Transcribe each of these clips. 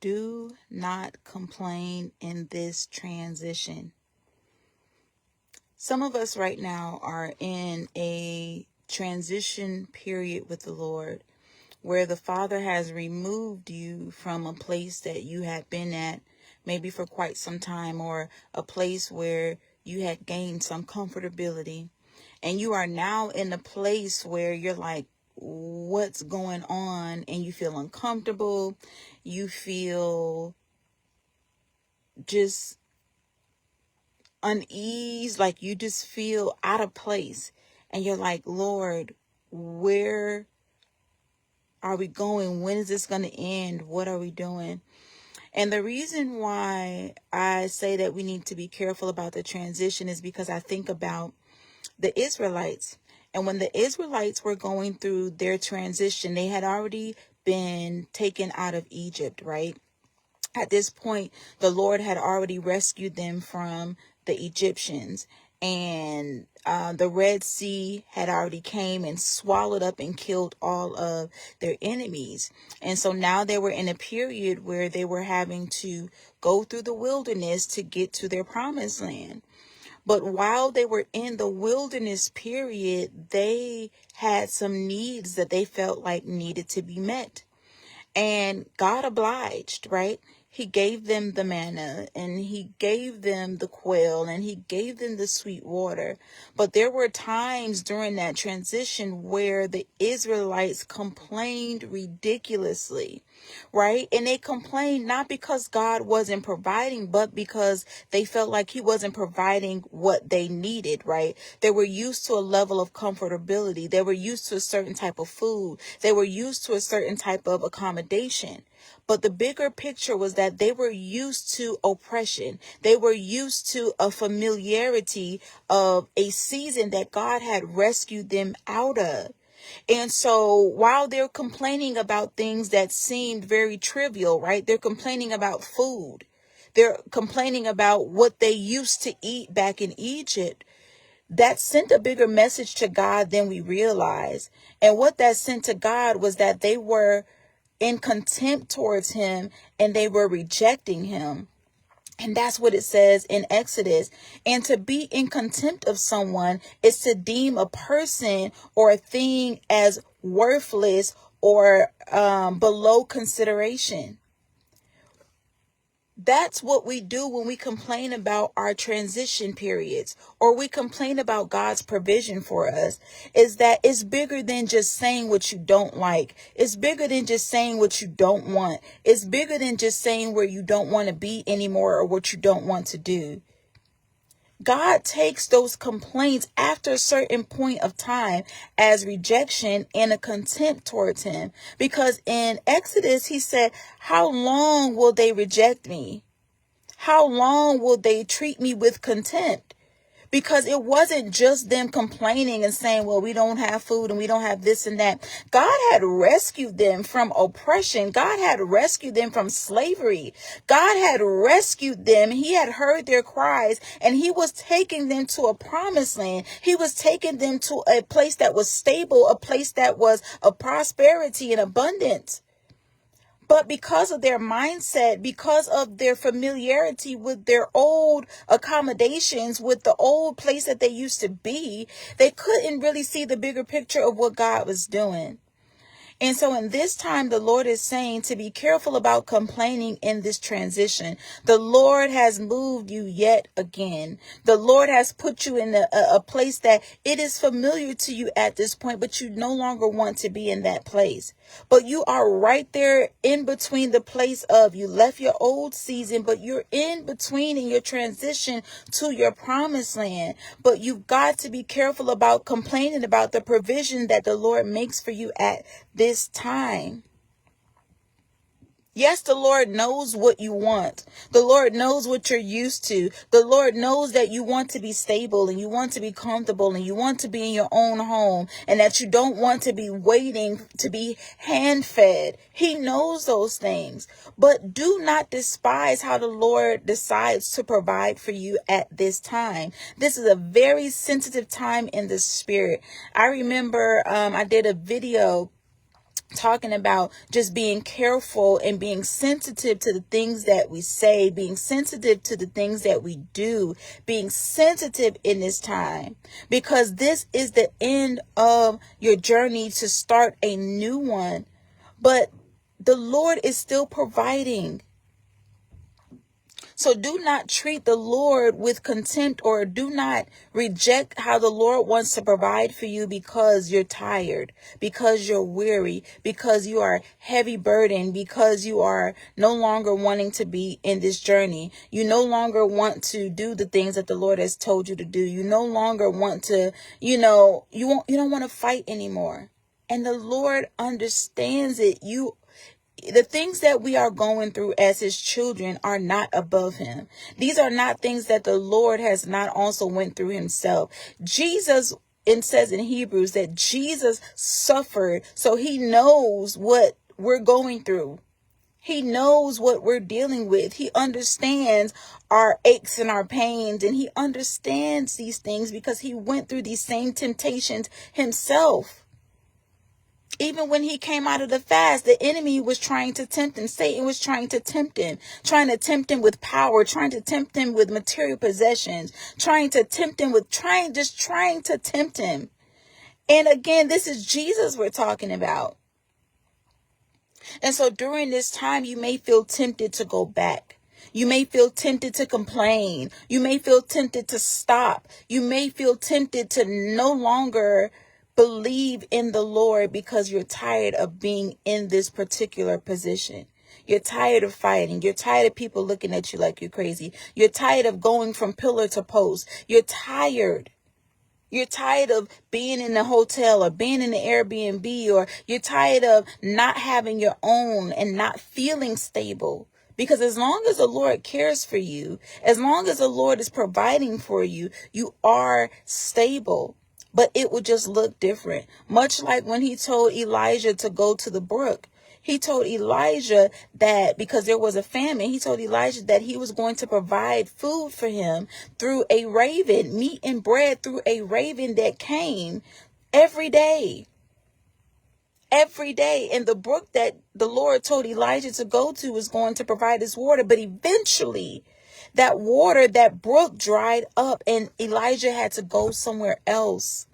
Do not complain in this transition. Some of us right now are in a transition period with the Lord where the Father has removed you from a place that you had been at maybe for quite some time, or a place where you had gained some comfortability. And you are now in a place where you're like, what's going on? And you feel uncomfortable. You feel just unease, like you just feel out of place. And you're like, Lord, where are we going? When is this going to end? What are we doing? And the reason why I say that we need to be careful about the transition is because I think about the Israelites. And when the Israelites were going through their transition, they had already been taken out of Egypt, right? At this point, the Lord had already rescued them from the Egyptians, and the Red Sea had already came and swallowed up and killed all of their enemies. And so now they were in a period where they were having to go through the wilderness to get to their promised land. But while they were in the wilderness period, they had some needs that they felt like needed to be met. And God obliged, right? He gave them the manna, and he gave them the quail, and he gave them the sweet water. But there were times during that transition where the Israelites complained ridiculously, right? And they complained not because God wasn't providing, but because they felt like he wasn't providing what they needed, right? They were used to a level of comfortability. They were used to a certain type of food. They were used to a certain type of accommodation. But the bigger picture was that they were used to oppression. They were used to a familiarity of a season that God had rescued them out of. And so while they're complaining about things that seemed very trivial, right? They're complaining about food. They're complaining about what they used to eat back in Egypt. That sent a bigger message to God than we realize. And what that sent to God was that they were in contempt towards him, and they were rejecting him. And that's what it says in Exodus. And to be in contempt of someone is to deem a person or a thing as worthless or below consideration. That's what we do when we complain about our transition periods, or we complain about God's provision for us, is that it's bigger than just saying what you don't like. It's bigger than just saying what you don't want. It's bigger than just saying where you don't want to be anymore or what you don't want to do. God takes those complaints after a certain point of time as rejection and a contempt towards him. Because in Exodus, he said, how long will they reject me? How long will they treat me with contempt? Because it wasn't just them complaining and saying, well, we don't have food and we don't have this and that. God had rescued them from oppression. God had rescued them from slavery. God had rescued them. He had heard their cries, and he was taking them to a promised land. He was taking them to a place that was stable, a place that was of prosperity and abundance. But because of their mindset, because of their familiarity with their old accommodations, with the old place that they used to be, they couldn't really see the bigger picture of what God was doing. And so in this time, the Lord is saying to be careful about complaining in this transition. The Lord has moved you yet again. The Lord has put you in a place that it is familiar to you at this point, but you no longer want to be in that place. But you are right there in between the place of you left your old season, but you're in between in your transition to your promised land. But you've got to be careful about complaining about the provision that the Lord makes for you at this time. Yes, the Lord knows what you want. The Lord knows what you're used to. The Lord knows that you want to be stable and you want to be comfortable and you want to be in your own home and that you don't want to be waiting to be hand fed. He knows those things. But do not despise how the Lord decides to provide for you at this time. This is a very sensitive time in the spirit. I remember I did a video talking about just being careful and being sensitive to the things that we say, being sensitive to the things that we do, being sensitive in this time, because this is the end of your journey to start a new one. But the Lord is still providing. So do not treat the Lord with contempt, or do not reject how the Lord wants to provide for you because you're tired, because you're weary, because you are heavy burdened, because you are no longer wanting to be in this journey. You no longer want to do the things that the Lord has told you to do. You no longer want to, you don't want to fight anymore. And the Lord understands it. The things that we are going through as his children are not above him. These are not things that the Lord has not also went through himself. Jesus, it says in Hebrews that Jesus suffered, so he knows what we're going through. He knows what we're dealing with. He understands our aches and our pains, and he understands these things because he went through these same temptations himself. Even when he came out of the fast, the enemy was trying to tempt him. Satan was trying to tempt him with power, trying to tempt him with material possessions, trying to tempt him with trying to tempt him. And again, this is Jesus we're talking about. And so during this time, you may feel tempted to go back. You may feel tempted to complain. You may feel tempted to stop. You may feel tempted to no longer believe in the Lord because you're tired of being in this particular position. You're tired of fighting. You're tired of people looking at you like you're crazy. You're tired of going from pillar to post. You're tired. You're tired of being in the hotel or being in the Airbnb, or you're tired of not having your own and not feeling stable. Because as long as the Lord cares for you, as long as the Lord is providing for you, you are stable. But it would just look different. Much like when he told Elijah to go to the brook. He told Elijah that because there was a famine, he told Elijah that he was going to provide food for him through a raven, meat and bread through a raven that came every day. Every day. And the brook that the Lord told Elijah to go to was going to provide his water. But eventually, that water, that brook dried up, and Elijah had to go somewhere else.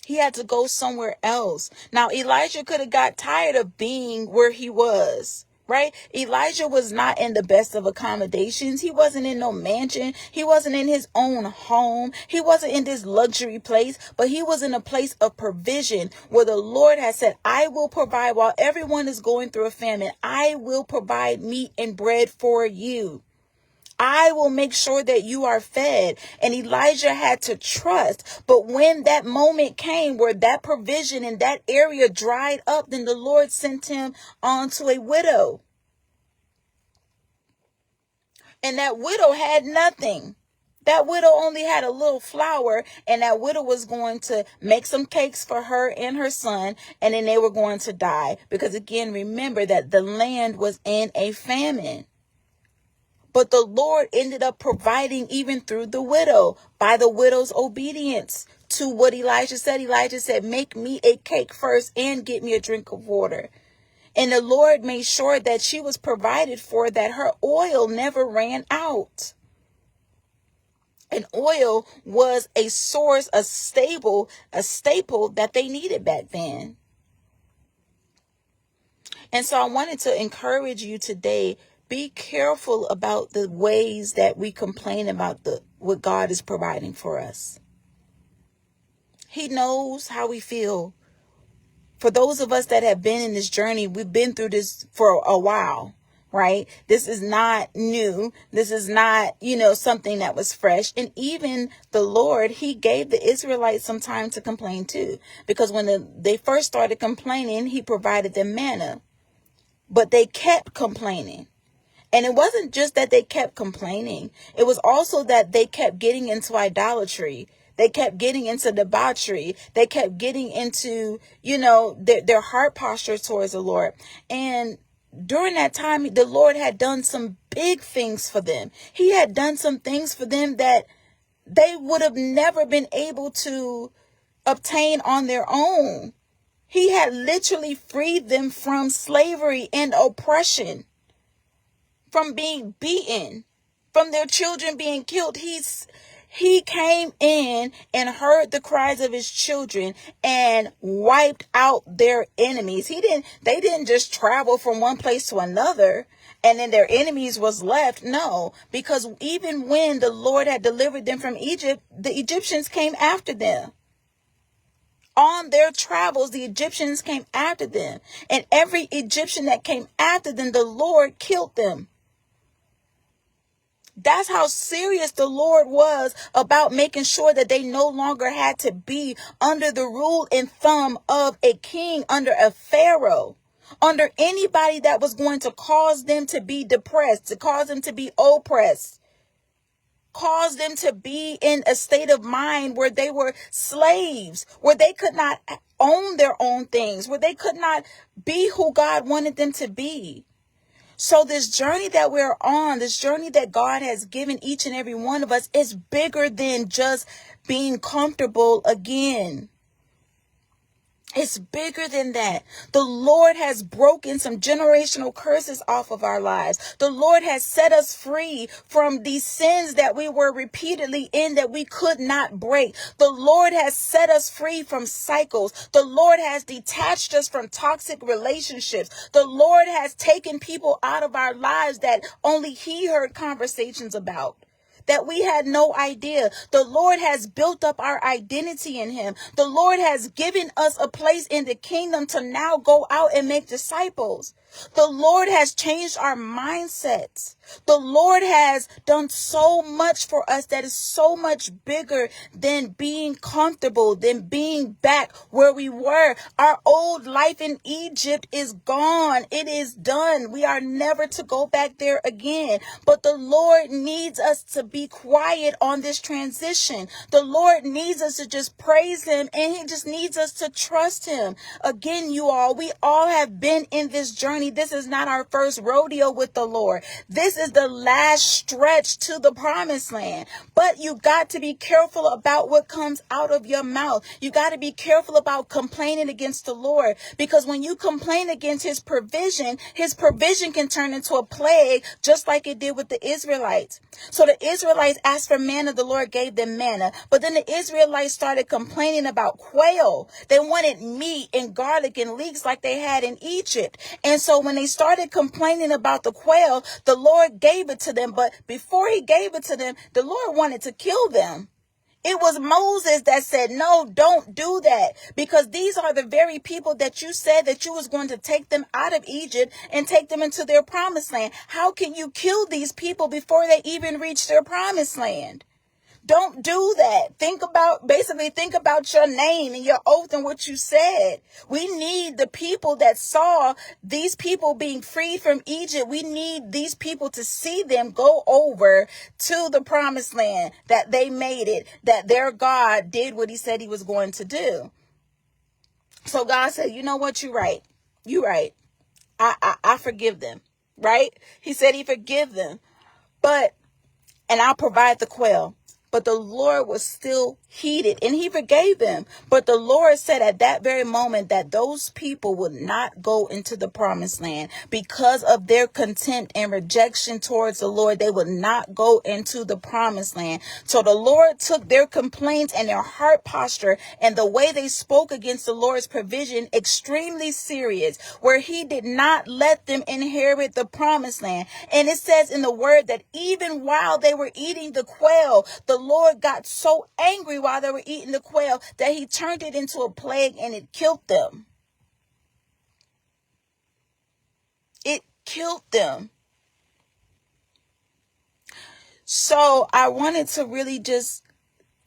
He had to go somewhere else. Now, Elijah could have got tired of being where he was, right? Elijah was not in the best of accommodations. He wasn't in no mansion. He wasn't in his own home. He wasn't in this luxury place, but he was in a place of provision where the Lord has said, I will provide while everyone is going through a famine. I will provide meat and bread for you. I will make sure that you are fed. And Elijah had to trust. But when that moment came where that provision in that area dried up, then the Lord sent him on to a widow. And that widow had nothing. That widow only had a little flour, and that widow was going to make some cakes for her and her son, and then they were going to die. Because again, remember that the land was in a famine. But the Lord ended up providing even through the widow, by the widow's obedience to what Elijah said. Elijah said, make me a cake first and get me a drink of water. And the Lord made sure that she was provided for, that her oil never ran out. And oil was a source, a staple that they needed back then. And so I wanted to encourage you today, be careful about the ways that we complain about what God is providing for us. He knows how we feel. For those of us that have been in this journey, we've been through this for a while, right? This is not new. This is not, something that was fresh. And even the Lord, he gave the Israelites some time to complain too. Because when they first started complaining, he provided them manna. But they kept complaining. And it wasn't just that they kept complaining. It was also that they kept getting into idolatry. They kept getting into debauchery. They kept getting into, their heart posture towards the Lord. And during that time, the Lord had done some big things for them. He had done some things for them that they would have never been able to obtain on their own. He had literally freed them from slavery and oppression, from being beaten, from their children being killed. He came in and heard the cries of his children and wiped out their enemies. They didn't just travel from one place to another and then their enemies was left. No, because even when the Lord had delivered them from Egypt, the Egyptians came after them. On their travels, the Egyptians came after them. And every Egyptian that came after them, the Lord killed them. That's how serious the Lord was about making sure that they no longer had to be under the rule and thumb of a king, under a pharaoh, under anybody that was going to cause them to be depressed, to cause them to be oppressed, cause them to be in a state of mind where they were slaves, where they could not own their own things, where they could not be who God wanted them to be. So this journey that we're on, this journey that God has given each and every one of us, is bigger than just being comfortable again. It's bigger than that. The Lord has broken some generational curses off of our lives. The Lord has set us free from these sins that we were repeatedly in that we could not break. The Lord has set us free from cycles. The Lord has detached us from toxic relationships. The Lord has taken people out of our lives that only He heard conversations about, that we had no idea. The Lord has built up our identity in Him. The Lord has given us a place in the kingdom to now go out and make disciples. The Lord has changed our mindsets. The Lord has done so much for us that is so much bigger than being comfortable, than being back where we were. Our old life in Egypt is gone. It is done. We are never to go back there again. But the Lord needs us to be quiet on this transition. The Lord needs us to just praise Him, and He just needs us to trust Him. Again, you all, we all have been in this journey. This is not our first rodeo with the Lord. This is the last stretch to the promised land. But you got to be careful about what comes out of your mouth. You got to be careful about complaining against the Lord, because when you complain against His provision can turn into a plague, just like it did with the Israelites. So the Israelites asked for manna, the Lord gave them manna. But then the Israelites started complaining about quail. They wanted meat and garlic and leeks like they had in Egypt. And so when they started complaining about the quail, the Lord gave it to them. But before He gave it to them, the Lord wanted to kill them. It was Moses that said, no, don't do that, because these are the very people that you said that you was going to take them out of Egypt and take them into their promised land. How can you kill these people before they even reach their promised land? Don't do that. Think about your name and your oath and what you said. We need the people that saw these people being freed from Egypt. We need these people to see them go over to the promised land, that they made it, that their God did what He said He was going to do. So God said, you know what? You're right. You're right. I forgive them. Right? He said He forgive them. And I'll provide the quail. But the Lord was still heated, and He forgave them. But the Lord said at that very moment that those people would not go into the promised land because of their contempt and rejection towards the Lord. They would not go into the promised land. So the Lord took their complaints and their heart posture and the way they spoke against the Lord's provision extremely serious, where He did not let them inherit the promised land. And it says in the word that even while they were eating the quail, the Lord got so angry while they were eating the quail that He turned it into a plague and it killed them. It killed them. So I wanted to really just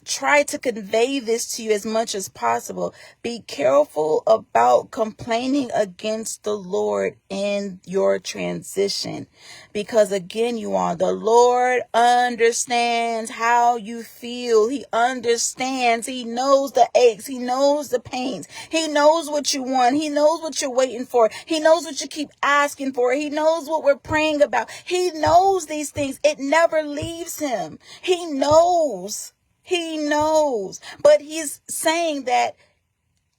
try to convey this to you as much as possible. Be careful about complaining against the Lord in your transition, because again, you all, the Lord understands how you feel. He understands. He knows the aches. He knows the pains. He knows what you want. He knows what you're waiting for. He knows what you keep asking for. He knows what we're praying about. He knows these things. It never leaves Him. He knows. He knows, but He's saying that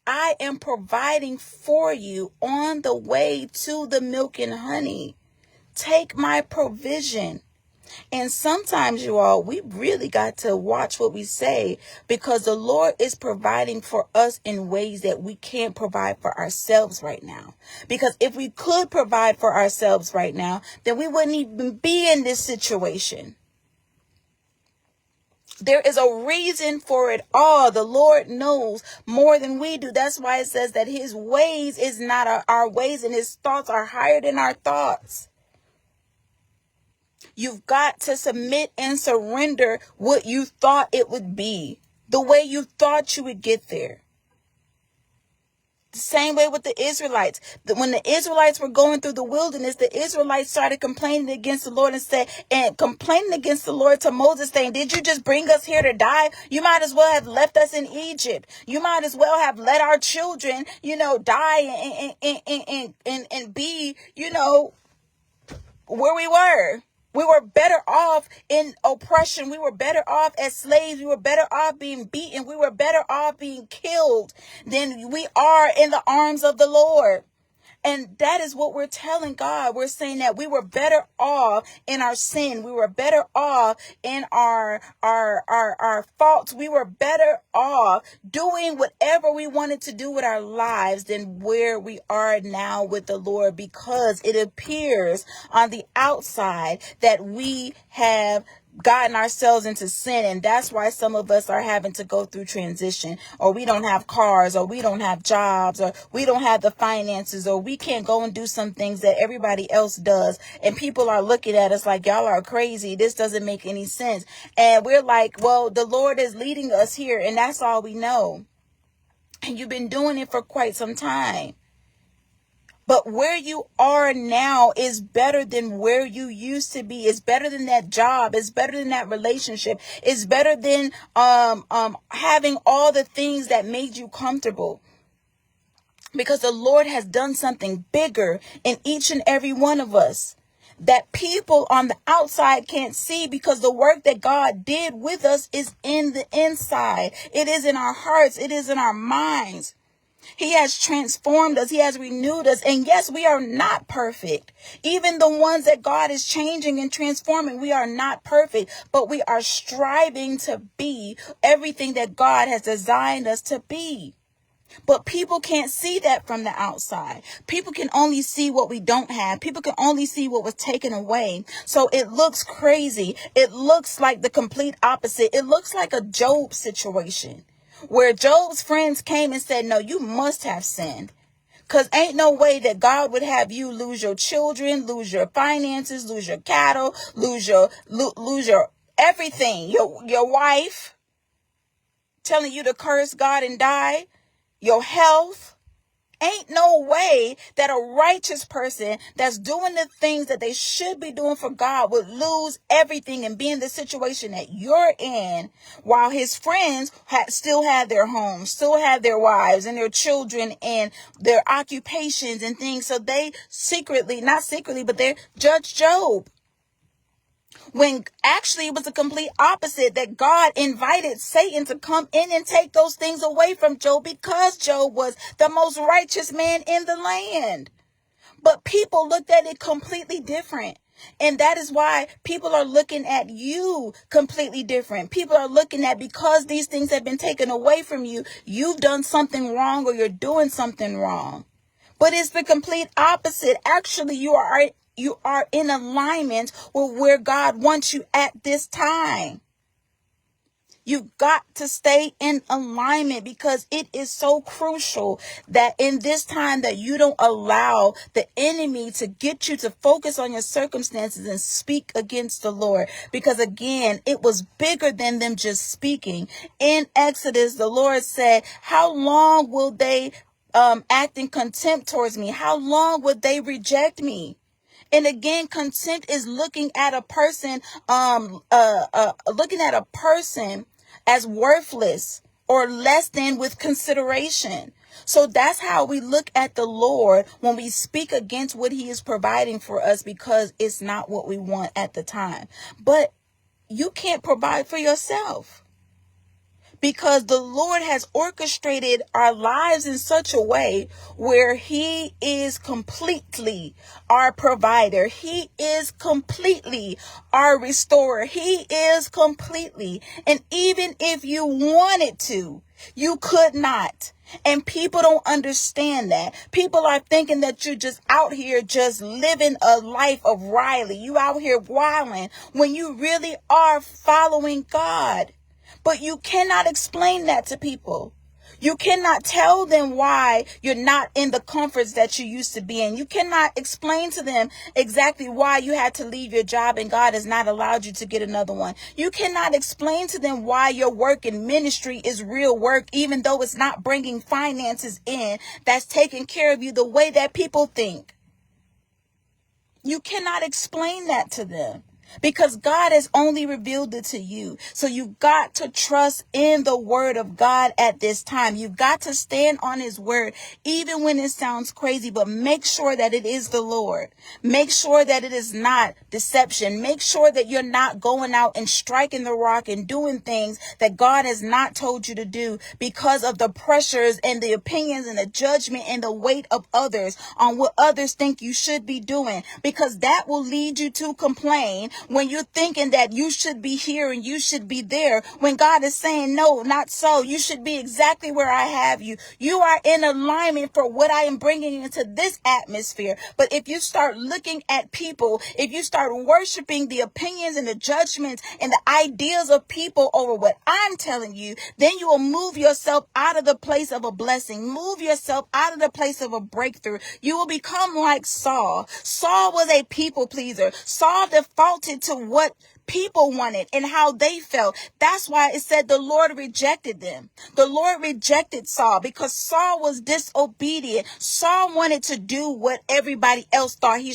I am providing for you on the way to the milk and honey. Take my provision. And sometimes, you all, we really got to watch what we say, because the Lord is providing for us in ways that we can't provide for ourselves right now. Because if we could provide for ourselves right now, then we wouldn't even be in this situation. There is a reason for it all. The Lord knows more than we do. That's why it says that his ways is not our ways, and his thoughts are higher than our thoughts. You've got to submit and surrender what you thought it would be, the way you thought you would get there. The same way with the Israelites. When the Israelites were going through the wilderness, the Israelites started complaining against the Lord and complaining against the Lord to Moses, saying, did you just bring us here to die? You might as well have left us in Egypt. You might as well have let our children, die and be, where we were. We were better off in oppression. We were better off as slaves. We were better off being beaten. We were better off being killed than we are in the arms of the Lord. And that is what we're telling God. We're saying that we were better off in our sin. We were better off in our faults. We were better off doing whatever we wanted to do with our lives than where we are now with the Lord, because it appears on the outside that we have gotten ourselves into sin. And that's why some of us are having to go through transition, or we don't have cars, or we don't have jobs, or we don't have the finances, or we can't go and do some things that everybody else does. And people are looking at us like, y'all are crazy. This doesn't make any sense. And we're like, well, the Lord is leading us here, and that's all we know. And you've been doing it for quite some time. But where you are now is better than where you used to be. It's better than that job. It's better than that relationship. It's better than having all the things that made you comfortable. Because the Lord has done something bigger in each and every one of us that people on the outside can't see, because the work that God did with us is in the inside. It is in our hearts. It is in our minds. He has transformed us. He has renewed us. And yes, we are not perfect. Even the ones that God is changing and transforming, we are not perfect, but we are striving to be everything that God has designed us to be. But people can't see that from the outside. People can only see what we don't have. People can only see what was taken away. So it looks crazy. It looks like the complete opposite. It looks like a Job situation, where Job's friends came and said, no, you must have sinned, because ain't no way that God would have you lose your children, lose your finances, lose your cattle, lose your everything, your wife, telling you to curse God and die, your health. Ain't no way that a righteous person that's doing the things that they should be doing for God would lose everything and be in the situation that you're in, while his friends still had their homes, still had their wives and their children and their occupations and things. So they not secretly, but they judged Job. When actually it was the complete opposite, that God invited Satan to come in and take those things away from Job, because Job was the most righteous man in the land. But people looked at it completely different. And that is why people are looking at you completely different. People are looking at, because these things have been taken away from you, you've done something wrong, or you're doing something wrong. But it's the complete opposite. Actually, you are in alignment with where God wants you at this time. You've got to stay in alignment, because it is so crucial that in this time that you don't allow the enemy to get you to focus on your circumstances and speak against the Lord. Because again, it was bigger than them just speaking. In Exodus, the Lord said, how long will they act in contempt towards me? How long would they reject me? And again, contempt is looking at a person, as worthless or less than with consideration. So that's how we look at the Lord when we speak against what he is providing for us, because it's not what we want at the time. But you can't provide for yourself. because the Lord has orchestrated our lives in such a way where he is completely our provider. He is completely our restorer. He is completely. And even if you wanted to, you could not. And people don't understand that. People are thinking that you're just out here just living a life of Riley. You out here wilding when you really are following God. But you cannot explain that to people. You cannot tell them why you're not in the comforts that you used to be in. You cannot explain to them exactly why you had to leave your job and God has not allowed you to get another one. You cannot explain to them why your work in ministry is real work, even though it's not bringing finances in that's taking care of you the way that people think. You cannot explain that to them, because God has only revealed it to you. So you got to trust in the word of God at this time. You've got to stand on his word, even when it sounds crazy, but make sure that it is the Lord. Make sure that it is not deception. Make sure that you're not going out and striking the rock and doing things that God has not told you to do because of the pressures and the opinions and the judgment and the weight of others on what others think you should be doing, because that will lead you to complain when you're thinking that you should be here and you should be there, when God is saying, no, not so. You should be exactly where I have you. You are in alignment for what I am bringing into this atmosphere. But if you start looking at people, if you start worshiping the opinions and the judgments and the ideas of people over what I'm telling you, then you will move yourself out of the place of a blessing, move yourself out of the place of a breakthrough. You will become like Saul. Saul was a people pleaser. Saul defaulted to what people wanted and how they felt. That's why it said the Lord rejected them. The Lord rejected Saul because Saul was disobedient. Saul wanted to do what everybody else thought he